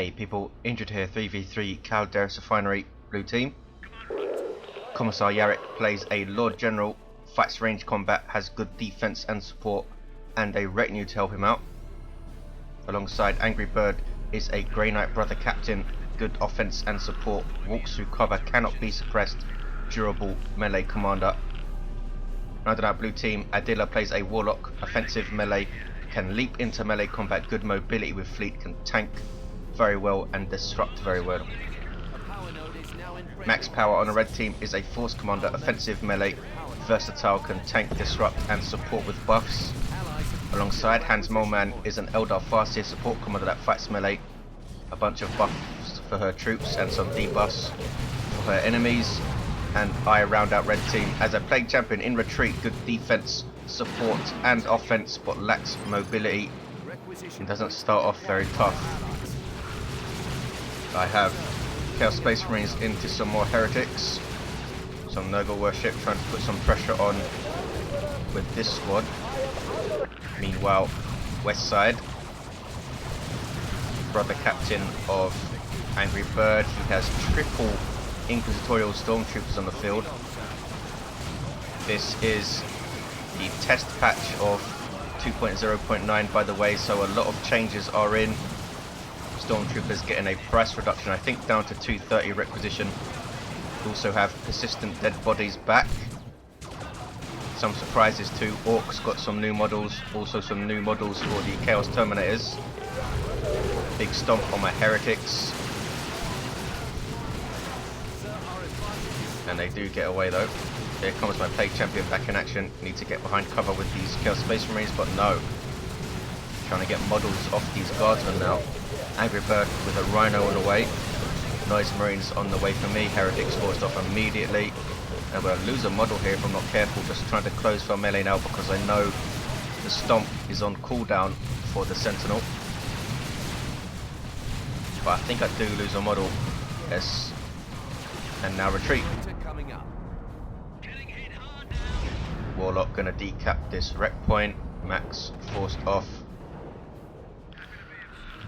Hey people, Indrid here, 3v3 Calderis Refinery, blue team. Commissar Yarrick plays a Lord General, fights range combat, has good defense and support, and a retinue to help him out. Alongside Angry Bird is a Grey Knight Brother Captain, good offense and support, walks through cover, cannot be suppressed, durable melee commander. Rounding out blue team, Adila plays a Warlock, offensive melee, can leap into melee combat, good mobility with fleet, can tank very well and disrupt very well. Max Power on a red team is a Force Commander, offensive melee, versatile, can tank, disrupt and support with buffs. Alongside HansMoleman is an Eldar Farseer support commander that fights melee, a bunch of buffs for her troops and some debuffs for her enemies. And I round out red team as a Plague Champion in retreat, good defense, support and offense but lacks mobility and doesn't start off very tough. I have Space Marines into some more heretics, some Nurgle worship, trying to put some pressure on with this squad. Meanwhile, west side, Brother Captain of Angry Bird, he has triple Inquisitorial Stormtroopers on the field. This is the test patch of 2.0.9 by the way, so a lot of changes are in. Stormtroopers getting a price reduction, I think down to 230 requisition. Also have persistent dead bodies back. Some surprises too. Orcs got some new models, also some new models for the Chaos Terminators. Big stomp on my heretics. And they do get away though. Here comes my Plague Champion back in action. Need to get behind cover with these Chaos Space Marines, but no. Trying to get models off these guardsmen now. Angry Bird with a Rhino on the way. Noise Marines on the way for me. Heretics forced off immediately. And we'll lose a model here if I'm not careful. Just trying to close for melee now because I know the stomp is on cooldown for the Sentinel. But I think I do lose a model. Yes. And now retreat. Warlock gonna decap this wreck point. Max forced off.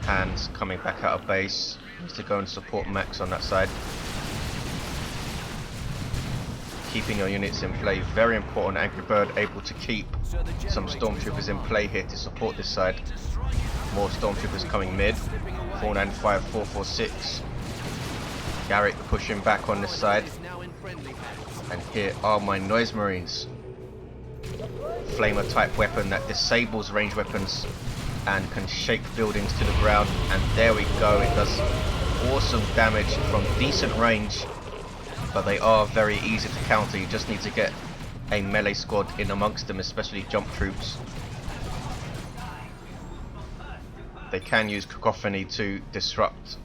Hans coming back out of base. Needs to go and support Max on that side. Keeping your units in play, very important. Angry Bird able to keep some Stormtroopers in play here to support this side. More Stormtroopers coming mid. 495, 446. Yarrick pushing back on this side. And here are my Noise Marines. Flamer type weapon that disables range weapons and can shake buildings to the ground, and there we go. It does awesome damage from decent range, but they are very easy to counter. You just need to get a melee squad in amongst them, especially jump troops. They can use cacophony to disrupt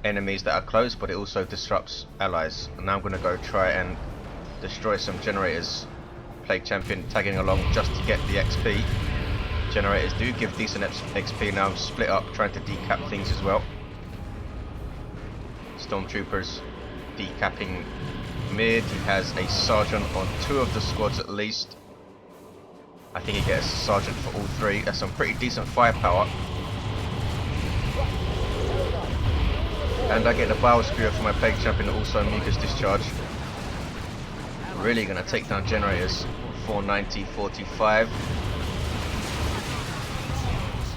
enemies that are close, but it also disrupts allies. And now I'm going to go try and destroy some generators. Plague Champion tagging along just to get the XP. Generators do give decent XP now. I'm split up trying to decap things as well. Stormtroopers decapping mid. He has a sergeant on 2 of the squads at least. I think he gets a sergeant for all 3. That's some pretty decent firepower. And I get the Bile Skewer for my Plague Champion, also a Mucus Discharge. Really going to take down generators. 490, 45.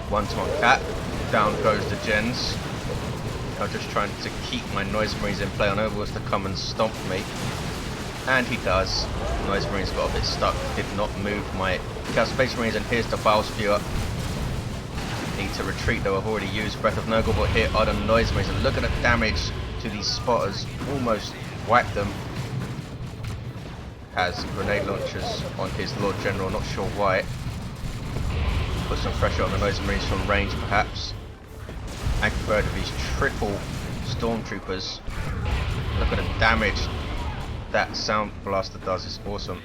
1-to-1 cat. Down goes the gens. I'm just trying to keep my Noise Marines in play. I know he wants to come and stomp me. And he does. Noise Marines got a bit stuck. Did not move my Chaos Space Marines. And here's the Bile Spewer. Need to retreat though. I've already used Breath of Nurgle, but here are the Noise Marines. And look at the damage to these spotters. Almost wiped them. Has grenade launchers on his Lord General. Not sure why. Put some pressure on the Noise Marines from range perhaps. Angry Bird of these triple Stormtroopers. Look at the damage that Sound Blaster does, it's awesome.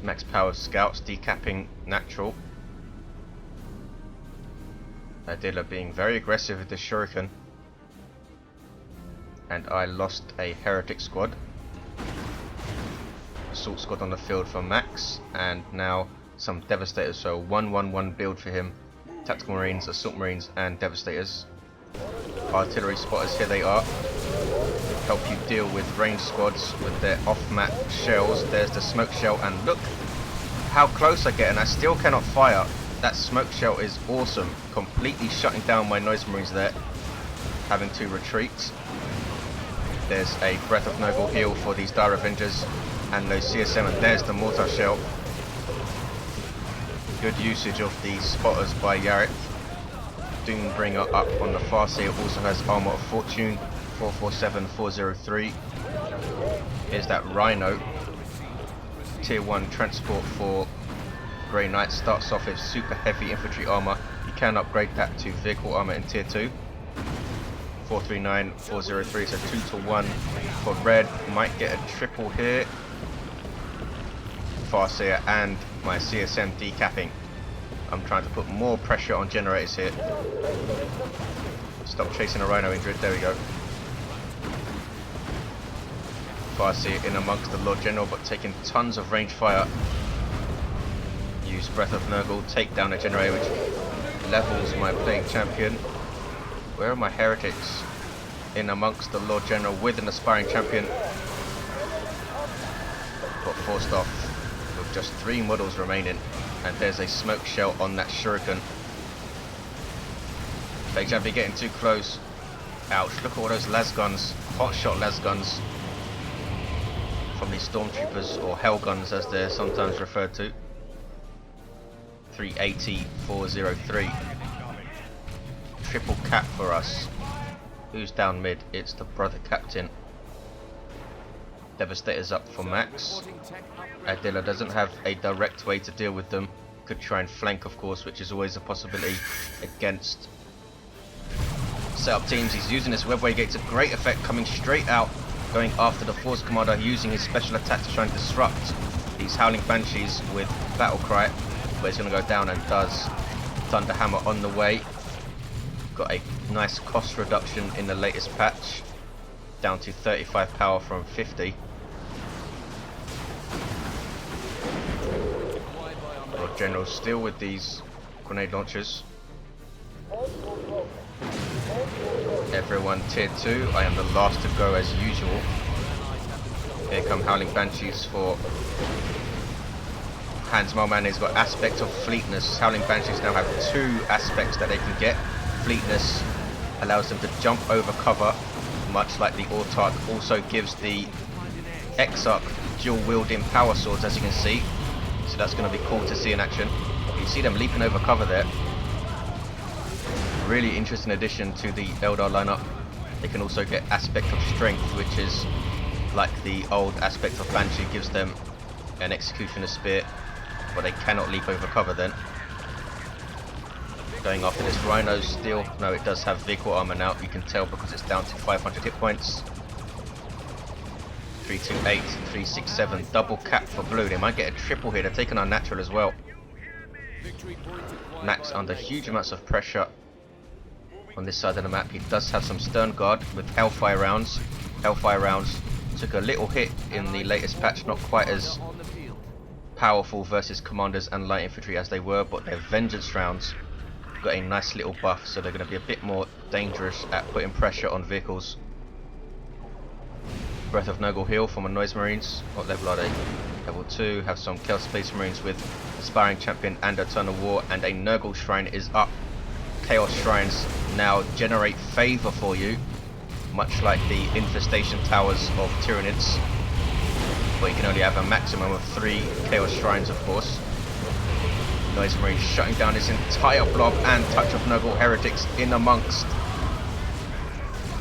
Max Power Scouts decapping natural. Adila being very aggressive with the Shuriken. And I lost a Heretic squad. Assault squad on the field for Max, and now some Devastators, so 1-1-1 build for him. Tactical Marines, Assault Marines and Devastators. Artillery spotters, here they are. Help you deal with ranged squads with their off-map shells. There's the smoke shell, and look how close I get, and I still cannot fire. That smoke shell is awesome. Completely shutting down my Noise Marines there. Having to retreat. There's a Breath of Nurgle heal for these Dire Avengers and those CSM, and there's the Mortar Shell. Good usage of the spotters by Yarrick. Doombringer up on the Farseer also has Armour of Fortune, 447, 403. Here's that Rhino. Tier 1 transport for Grey Knight, starts off with super heavy infantry armour. You can upgrade that to vehicle armour in Tier 2. 439, 403, so 2 to 1 for red. Might get a triple here. Farseer and my CSM decapping. I'm trying to put more pressure on generators here. Stop chasing a Rhino, Indrid. There we go. Farseer in amongst the Lord General, but taking tons of range fire. Use Breath of Nurgle, take down a generator, which levels my Plague Champion. Where are my heretics? In amongst the Lord General with an aspiring champion. Got forced off with just 3 models remaining. And there's a smoke shell on that shuriken. Plague Champion getting too close. Ouch, look at all those las guns. Hot shot las guns. From these stormtroopers, or hell guns as they're sometimes referred to. 380, 403. Triple cap for us. Who's down mid? It's the brother captain. Devastator's up for max. Adila doesn't have a direct way to deal with them. Could try and flank, of course, which is always a possibility against setup teams. He's using this web waygate to great effect, coming straight out, going after the Force Commander, using his special attack to try and disrupt these Howling Banshees with Battle Cry. But it's going to go down, and does. Thunderhammer on the way. Got a nice cost reduction in the latest patch, down to 35 power from 50. Lord General still with these grenade launchers. Everyone tier 2. I am the last to go as usual. Here come Howling Banshees for HansMoleman. Has got aspect of fleetness. Howling Banshees now have 2 aspects that they can get. Fleetness allows them to jump over cover, much like the Autarch. Also gives the Exarch dual wielding power swords, as you can see. So that's going to be cool to see in action. You see them leaping over cover there. Really interesting addition to the Eldar lineup. They can also get aspect of strength, which is like the old aspect of Banshee, gives them an executioner spear, but they cannot leap over cover then. Going after this Rhino still. No, it does have vehicle armor now. You can tell because it's down to 500 hit points. 328, 367. Double cap for blue. They might get a triple here. They're taking our natural as well. Max under huge amounts of pressure on this side of the map. He does have some Stern Guard with Hellfire rounds. Hellfire rounds took a little hit in the latest patch. Not quite as powerful versus commanders and light infantry as they were, but their Vengeance rounds got a nice little buff, so they're going to be a bit more dangerous at putting pressure on vehicles. Breath of Nurgle heal from my Noise Marines. What level are they? Level 2. Have some Space Marines with Aspiring Champion and Eternal War, and a Nurgle Shrine is up. Chaos Shrines now generate favour for you, much like the Infestation Towers of Tyranids, but you can only have a maximum of 3 Chaos Shrines, of course. Noise Marines shutting down this entire blob, and Touch of Nurgle Heretics in amongst.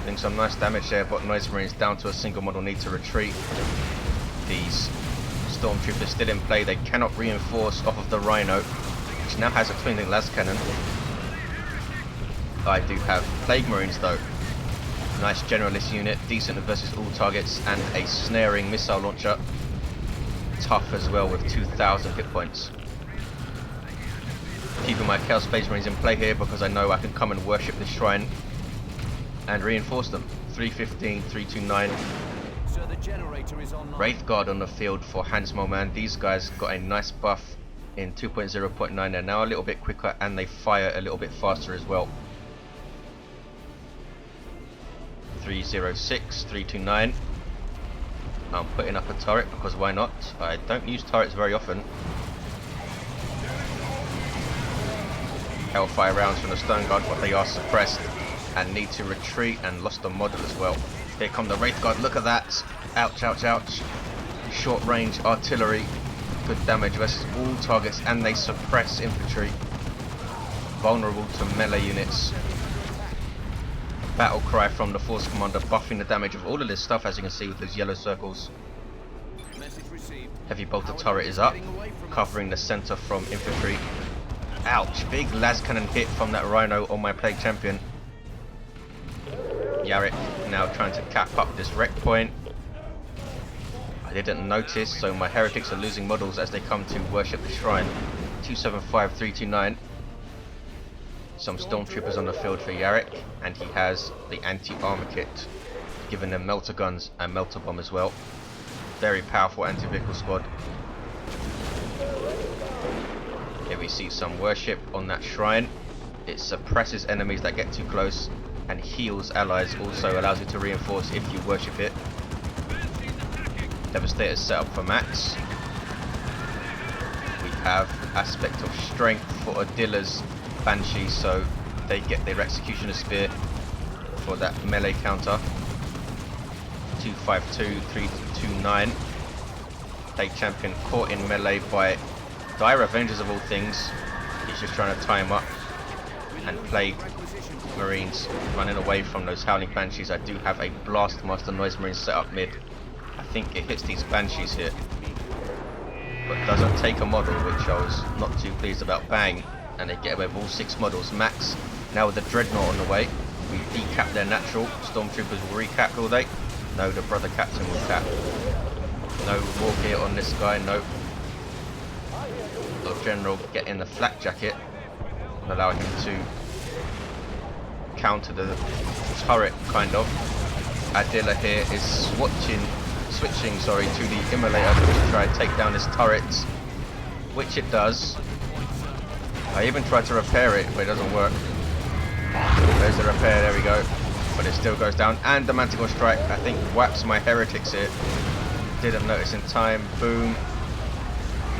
Doing some nice damage there, but Noise Marines down to a single model need to retreat. These Stormtroopers still in play. They cannot reinforce off of the Rhino, which now has a twin-link las cannon. I do have Plague Marines though. Nice generalist unit, decent versus all targets, and a snaring missile launcher. Tough as well with 2,000 hit points. Keeping my Space Marines in play here because I know I can come and worship this shrine and reinforce them. 315, 329. So the generator is online. Wraith Guard on the field for HansMoleman. These guys got a nice buff in 2.0.9. They're now a little bit quicker and they fire a little bit faster as well. 306, 329. I'm putting up a turret because why not? I don't use turrets very often. Hellfire rounds from the Stone Guard, but they are suppressed and need to retreat, and lost a model as well. Here come the Wraith Guard, look at that! Ouch, ouch, ouch. Short range artillery, good damage versus all targets, and they suppress infantry. Vulnerable to melee units. Battle cry from the Force Commander, buffing the damage of all of this stuff, as you can see with those yellow circles. Heavy bolter turret is up, covering the centre from infantry. Ouch, big las cannon hit from that Rhino on my Plague Champion. Yarrick now trying to cap up this wreck point. I didn't notice, so my heretics are losing models as they come to worship the shrine. 275, 329. Some stormtroopers on the field for Yarrick, and he has the anti-armor kit, giving them melter guns and melter bomb as well. Very powerful anti-vehicle squad. Here we see some worship on that shrine. It suppresses enemies that get too close and heals allies, also allows you to reinforce if you worship it. Devastator set up for Max. We have aspect of strength for Adila's Banshee, so they get their Executioner Spear for that melee counter. 252, 329. Plague Champion caught in melee by Dire Avengers of all things. He's just trying to tie him up, and Plague Marines running away from those Howling Banshees. I do have a Blastmaster Noise Marine set up mid. I think it hits these Banshees here, but doesn't take a model, which I was not too pleased about. Bang, and they get away with all 6 models. Max now with the Dreadnought on the way. We decap their natural. Stormtroopers will recap, will they? No, the brother captain will cap. No war gear on this guy, nope. The General getting the flak jacket and allow him to counter the turret, kind of. Adila here is switching to the Immolator to try and take down this turret, which it does. I even tried to repair it, but it doesn't work. There's the repair, there we go. But it still goes down, and the Manticore Strike, I think, whaps my heretics here. Didn't notice in time, boom.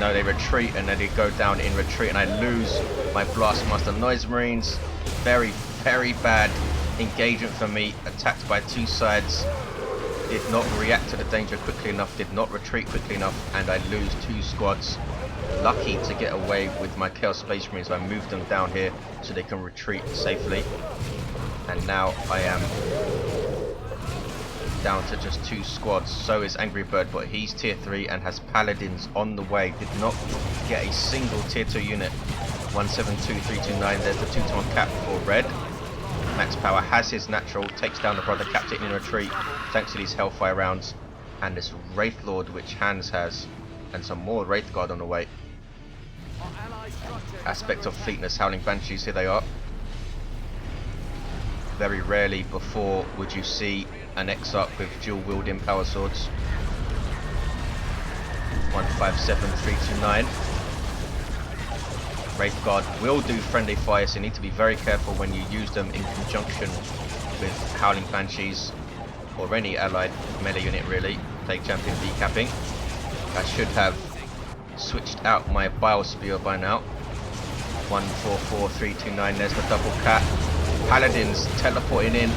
No, they retreat, and then they go down in retreat, and I lose my Blastmaster Noise Marines. Very, very bad engagement for me. Attacked by 2 sides. Did not react to the danger quickly enough, did not retreat quickly enough, and I lose 2 squads. Lucky to get away with my Chaos Space Marines. I moved them down here so they can retreat safely. And now I am down to just 2 squads. So is Angry Bird, but he's tier 3 and has Paladins on the way. Did not get a single tier 2 unit. 172, 329. There's the 2-to-1 cap for red. Max Power has his natural, takes down the brother captain in retreat thanks to these Hellfire rounds, and this Wraith Lord which Hans has, and some more Wraith Guard on the way. Aspect of Fleetness, Howling Banshees, here they are. Very rarely before would you see an Exarch with dual wielding power swords. 157, 329. Wraith Guard will do friendly fire, so you need to be very careful when you use them in conjunction with Howling Banshees or any allied melee unit really. Plague Champion decapping. I should have switched out my Bile Spear by now. 144, 329, there's the double cap. Paladins teleporting in.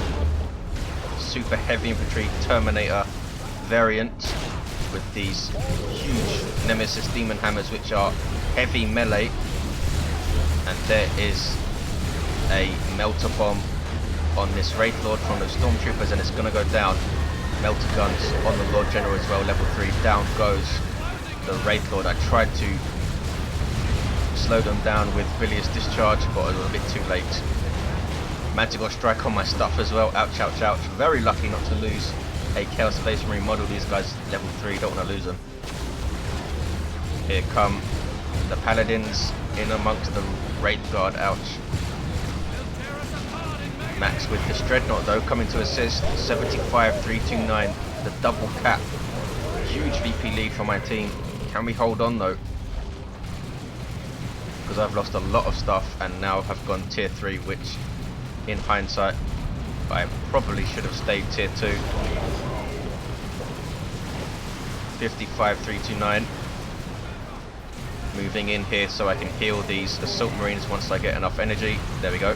Super heavy infantry Terminator variant with these huge Nemesis Demon Hammers which are heavy melee. And there is a Melter Bomb on this Wraith Lord from the Stormtroopers, and it's going to go down. Melter Guns on the Lord General as well, level 3. Down goes the Wraith Lord. I tried to slow them down with Bilious Discharge, but I was a bit too late. Manticore Strike on my stuff as well. Ouch, ouch, ouch. Very lucky not to lose a Chaos Space Marine model. These guys level 3, don't want to lose them. Here come the Paladins in amongst the Wraith Guard. Ouch. Max with this Dreadnought though coming to assist. 75, 329. The double cap. Huge VP lead for my team. Can we hold on though? because I've lost a lot of stuff and now have gone tier 3, which in hindsight I probably should have stayed tier 2. 55,329. Moving in here so I can heal these assault marines once I get enough energy. There we go.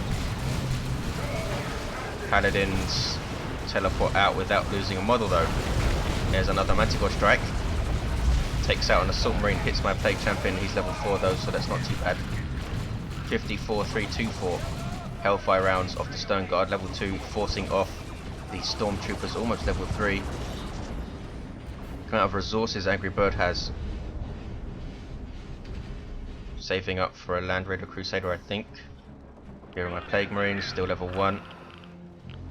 Paladins teleport out without losing a model though. There's another Manticore strike. Takes out an assault marine, hits my plague champion. He's level 4 though, so that's not too bad. 54,324. Hellfire rounds off the Stone Guard, level 2, forcing off the Stormtroopers, almost level 3. Amount of resources Angry Bird has. Saving up for a Land Raider Crusader, I think. Here are my Plague Marines, still level 1.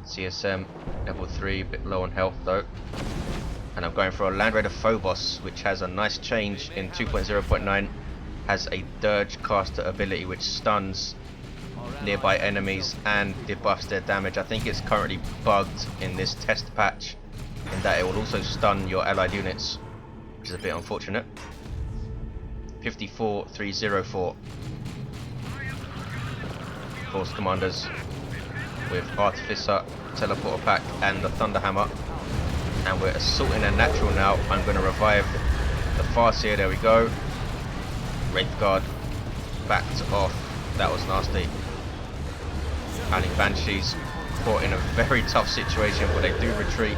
CSM, level 3, a bit low on health though. And I'm going for a Land Raider Phobos, which has a nice change in 2.0.9. Has a Dirge Caster ability which stuns nearby enemies and debuffs their damage. I think it's currently bugged in this test patch, in that it will also stun your allied units, which is a bit unfortunate. 54,304. Force Commanders with Artificer, Teleporter Pack and the Thunderhammer. And we're assaulting a natural now. I'm going to revive the Farseer, there we go. Wraith Guard backed off, that was nasty. Howling Banshees caught in a very tough situation where they do retreat.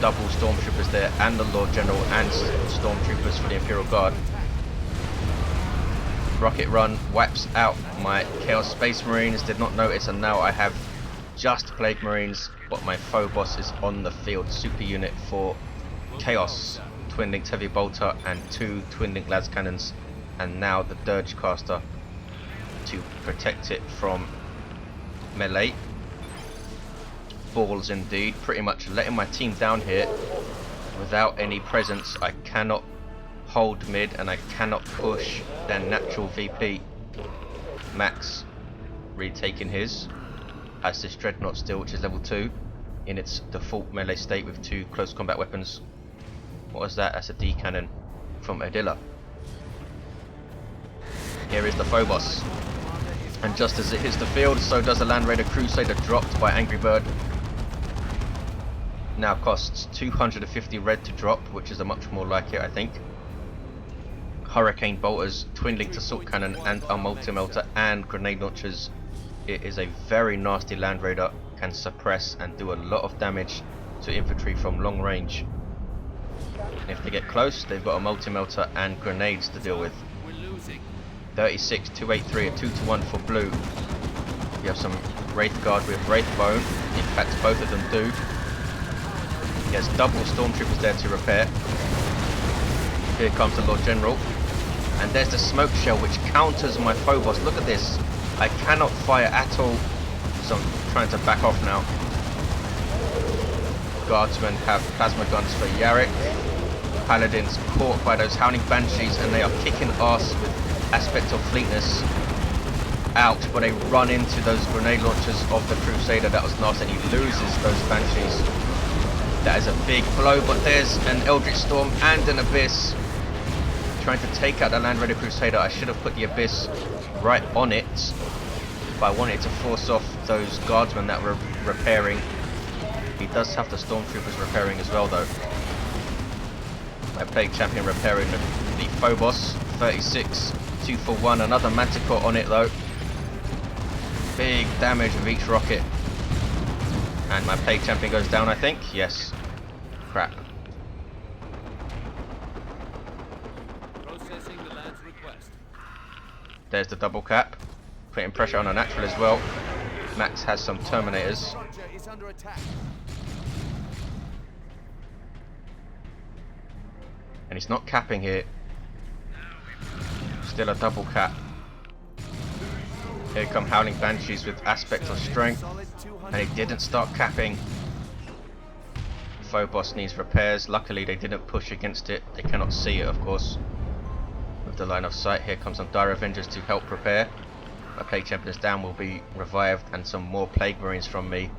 Double Stormtroopers there and the Lord General and Stormtroopers for the Imperial Guard. Rocket Run wipes out my Chaos Space Marines, did not notice, and now I have just Plague Marines, but my Phobos is on the field. Super unit for Chaos, Twin Linked Heavy Bolter and 2 Twin Linked Las Cannons, and now the Dirge Caster to protect it from melee. Balls indeed, pretty much letting my team down here without any presence. I cannot hold mid and I cannot push their natural VP. Max retaking his, has this Dreadnought still, which is level 2 in its default melee state with 2 close combat weapons. What was that? That's a D cannon from Adila. Here is the Phobos, and just as it hits the field, so does the Land Raider Crusader, dropped by Angry Bird. Now costs 250 red to drop, which is a much more like it, I think. Hurricane Bolters, Twin Linked Assault Cannon and a Multi-Melter and Grenade Launchers. It is a very nasty Land Raider, can suppress and do a lot of damage to infantry from long range. And if they get close, they've got a Multi-Melter and grenades to deal with. 36,283, a 2-to-1 for blue. You have some Wraith Guard with Wraith Bone, in fact both of them do. He has double Stormtroopers there to repair. Here comes the Lord General. And there's the Smoke Shell which counters my Phobos. Look at this. I cannot fire at all. So I'm trying to back off now. Guardsmen have plasma guns for Yarrick. Paladins caught by those Howling Banshees and they are kicking ass with Aspect of Fleetness out, but they run into those grenade launchers of the Crusader. That was nasty, and he loses those Banshees. That is a big blow, but there's an Eldritch Storm and an Abyss trying to take out the Land Raider Crusader. I should have put the Abyss right on it, but I wanted to force off those guardsmen that were repairing. He does have the Stormtroopers repairing as well though. My Plague Champion repairing the Phobos. 36, 2 for 1, another Manticore on it though. Big damage with each rocket. And my Plague Champion goes down, I think. Yes. Crap. Processing the lad's request. There's the double cap. Putting pressure on a natural as well. Max has some Terminators. It's under attack. And he's not capping here. Still a double cap. Here come Howling Banshees with Aspect of Strength. And he didn't start capping. Phobos needs repairs. Luckily they didn't push against it. They cannot see it of course. With the line of sight, here comes some Dire Avengers to help repair. My Plague Champion is down, will be revived, and some more Plague Marines from me.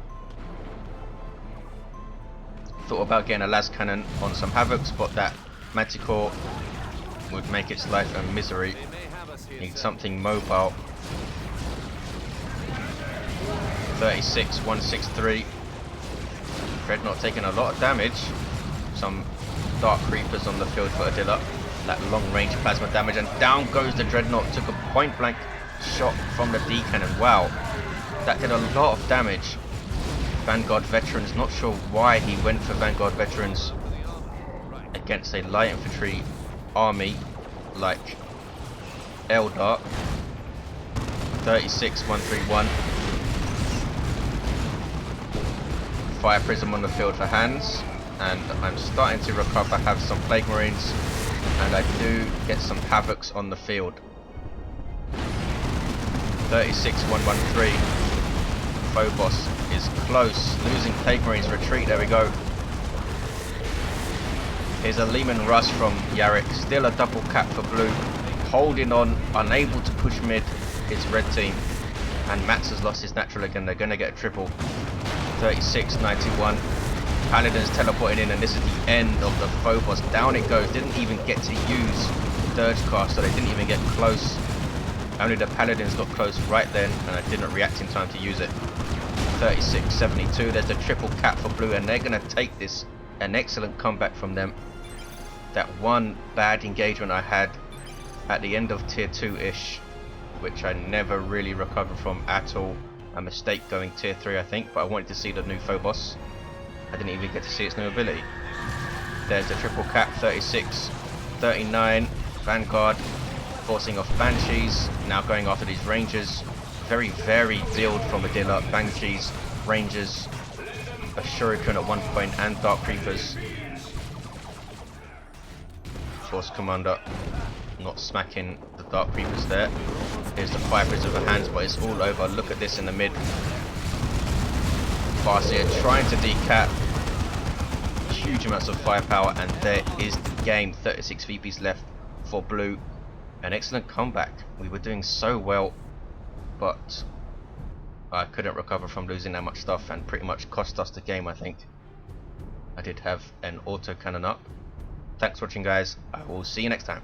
Thought about getting a Las Cannon on some Havocs, but that Manticore would make its life a misery. worse here, Need sir. something mobile. 36, 163. Dreadnought taking a lot of damage. Some dark creepers on the field for Adila. That long range plasma damage, and down goes the Dreadnought. Took a point blank shot from the D cannon. Wow, that did a lot of damage. Vanguard veterans, not sure why he went for Vanguard veterans against a light infantry army like Eldar. 36, 131. Fire prism on the field for Hans, and I'm starting to recover. I have some Plague Marines, and I do get some Havocs on the field. 36, 113. Phobos is close, losing Plague Marines. Retreat, there we go. Here's a Lehman Rush from Yarrick, still a double cap for blue, holding on, unable to push mid his red team, and Mats has lost his natural again. They're going to get a triple. 36, 91. Paladins teleporting in, and this is the end of the Phobos. Down it goes. Didn't even get to use Dirge Cast, so they didn't even get close. Only the Paladins got close right then, and I didn't react in time to use it. 36, 72. There's the triple cap for blue, and they're going to take this. An excellent comeback from them. That one bad engagement I had at the end of tier 2-ish, which I never really recovered from at all. A mistake going tier 3, I think, but I wanted to see the new Phobos. I didn't even get to see its new ability. There's the triple cap. 36, 39. Vanguard forcing off Banshees, now going after these Rangers. Very varied build from Adila. Banshees, Rangers, a Shuriken at one point, and Dark Creepers. Force Commander not smacking the Dark Creepers there. Here's the Fire Prism of Hands, but it's all over. Look at this in the mid. Farseer trying to decap. Huge amounts of firepower, and there is the game. 36 VPs left for blue. An excellent comeback. We were doing so well, but I couldn't recover from losing that much stuff, and pretty much cost us the game, I think. I did have an auto cannon up. Thanks for watching, guys. I will see you next time.